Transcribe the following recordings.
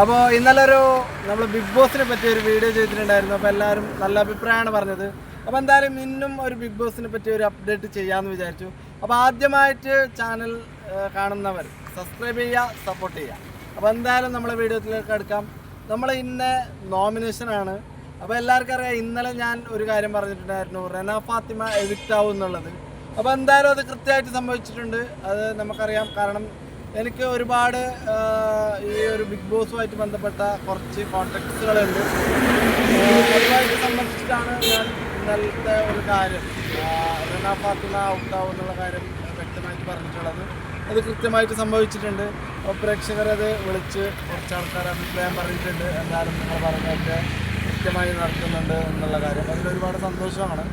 അപ്പോൾ ഇന്നലെ നമ്മൾ ബിഗ് ബോസിനെ പറ്റി ഒരു വീഡിയോ ചെയ്തിട്ടുണ്ടായിരുന്നു. അപ്പോൾ എല്ലാവരും നല്ല അഭിപ്രായമാണ് പറഞ്ഞത്. അപ്പോൾ എന്തായാലും ഇന്നും ഒരു ബിഗ് ബോസിനെ പറ്റി ഒരു അപ്ഡേറ്റ് ചെയ്യാമെന്ന് വിചാരിച്ചു. അപ്പോൾ ആദ്യമായിട്ട് ചാനൽ കാണുന്നവർ സബ്സ്ക്രൈബ് ചെയ്യുക, സപ്പോർട്ട് ചെയ്യുക. അപ്പോൾ എന്തായാലും നമ്മളെ വീഡിയോയിലേക്ക് എടുക്കാം. നമ്മൾ ഇന്ന് നോമിനേഷനാണ്. അപ്പോൾ എല്ലാവർക്കും അറിയാം, ഇന്നലെ ഞാൻ ഒരു കാര്യം പറഞ്ഞിട്ടുണ്ടായിരുന്നു, റെന ഫാത്തിമ എവിക്റ്റ് ആവും എന്നുള്ളത്. അപ്പോൾ എന്തായാലും അത് കൃത്യമായിട്ട് സംഭവിച്ചിട്ടുണ്ട്. അത് നമുക്കറിയാം. കാരണം എനിക്ക് ഒരുപാട് ഈ ഒരു ബിഗ് ബോസുമായിട്ട് ബന്ധപ്പെട്ട കുറച്ച് കോൺടാക്ട്സുകളുണ്ട്. അതുമായിട്ട് സംബന്ധിച്ചിട്ടാണ് ഞാൻ ഇന്നലത്തെ ഒരു കാര്യം റെന ഫാത്തിമ ഔട്ടാവും എന്നുള്ള കാര്യം വ്യക്തമായിട്ട് പറഞ്ഞിട്ടുള്ളത്. അത് കൃത്യമായിട്ട് സംഭവിച്ചിട്ടുണ്ട്. അപ്പോൾ പ്രേക്ഷകരത് വിളിച്ച് കുറച്ച് ആൾക്കാർ അഭിപ്രായം പറഞ്ഞിട്ടുണ്ട്. എന്തായാലും നിങ്ങൾ പറഞ്ഞതൊക്കെ കൃത്യമായി നടത്തുന്നുണ്ട് എന്നുള്ള കാര്യം അതിലൊരുപാട് സന്തോഷമാണ്.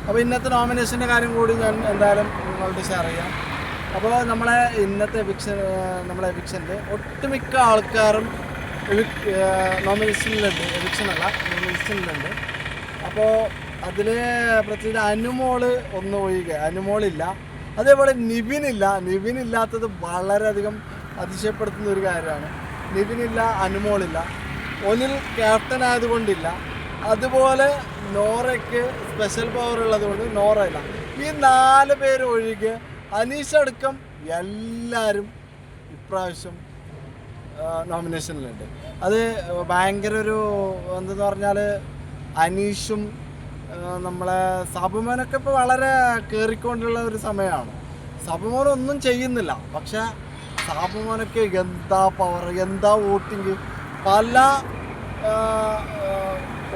അപ്പോൾ ഇന്നത്തെ നോമിനേഷൻ്റെ കാര്യം കൂടി ഞാൻ എന്തായാലും നിങ്ങളോട് ഷെയർ ചെയ്യാം. അപ്പോൾ നമ്മളെ ഇന്നത്തെ നമ്മളെ എവിക്ഷൻ്റെ ഒട്ടുമിക്ക ആൾക്കാരും നോമിനേഷനിലുണ്ട്. നോമിനേഷനിലുണ്ട്. അപ്പോൾ അതിൽ പ്രത്യേകിച്ച് അനുമോള് ഒന്ന് ഒഴികെ, അനുമോളില്ല. അതേപോലെ നിവിനില്ലാത്തത് വളരെയധികം അതിശയപ്പെടുത്തുന്ന ഒരു കാര്യമാണ്. നിവിനില്ല, അനുമോളില്ല. ഒന്നിൽ ക്യാപ്റ്റൻ ആയതുകൊണ്ടില്ല. അതുപോലെ നോറയ്ക്ക് സ്പെഷ്യൽ പവർ ഉള്ളതുകൊണ്ട് നോറയില്ല. ഈ 4 പേര് ഒഴികെ അനീഷ് അടക്കം എല്ലാവരും ഇപ്രാവശ്യം നോമിനേഷനിലുണ്ട്. അത് ഭയങ്കര ഒരു എന്തെന്ന് പറഞ്ഞാൽ അനീഷും നമ്മളെ സാബുമോനൊക്കെ ഇപ്പോൾ വളരെ കയറിക്കൊണ്ടുള്ള ഒരു സമയമാണ്. സാബുമോനൊന്നും ചെയ്യുന്നില്ല, പക്ഷേ സാബുമോനൊക്കെ എന്താ പവർ, എന്താ വോട്ടിങ്. പല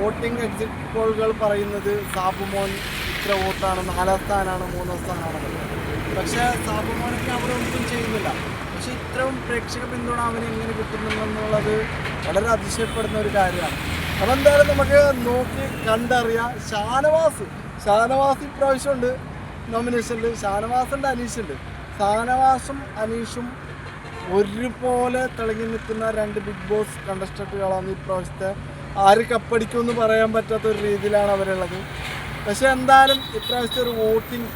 വോട്ടിംഗ് എക്സിറ്റ് പോളുകൾ പറയുന്നത് സാബുമോൻ ഇത്ര വോട്ടാണ്, 4ാം സ്ഥാനമാണ്, 3ാം സ്ഥാനമാണെന്നുള്ളത്. പക്ഷേ സാബുമോനൊക്കെ അവിടെ ഒന്നും ചെയ്യുന്നില്ല. പക്ഷേ ഇത്രയും പ്രേക്ഷക പിന്തുണ അവന് എങ്ങനെ കിട്ടുന്നുണ്ടെന്നുള്ളത് വളരെ അതിശയപ്പെടുന്ന ഒരു കാര്യമാണ്. അപ്പോൾ എന്തായാലും നമുക്ക് നോക്കി കണ്ടറിയാം. ഷാനവാസ് ഇപ്രാവശ്യമുണ്ട് നോമിനേഷനിൽ. ഷാനവാസുണ്ട്, അനീഷുണ്ട്. ഷാനവാസും അനീഷും ഒരുപോലെ തിളങ്ങി നിൽക്കുന്ന 2 ബിഗ് ബോസ് കണ്ടസ്റ്റന്റുകളാണ് ഇപ്രാവശ്യത്തെ. ആര് കപ്പടിക്കുമെന്ന് പറയാൻ പറ്റാത്ത ഒരു രീതിയിലാണ് അവരുള്ളത്. പക്ഷേ എന്തായാലും ഇപ്രാവശ്യത്തെ ഒരു വോട്ടിംഗ്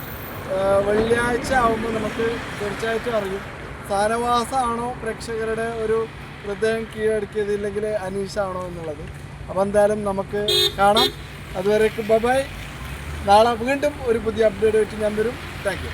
വെള്ളിയാഴ്ച ആകുമ്പോൾ നമുക്ക് തീർച്ചയായിട്ടും അറിയും ഷാനവാസാണോ പ്രേക്ഷകരുടെ ഒരു ഹൃദയം കീഴടക്കിയത്, ഇല്ലെങ്കിൽ അനീഷാണോ എന്നുള്ളത്. അപ്പോൾ എന്തായാലും നമുക്ക് കാണാം. അതുവരേക്കും ബൈ. നാളെ വീണ്ടും ഒരു പുതിയ അപ്ഡേറ്റ് ആയിട്ട് ഞാൻ വരും. Thank you.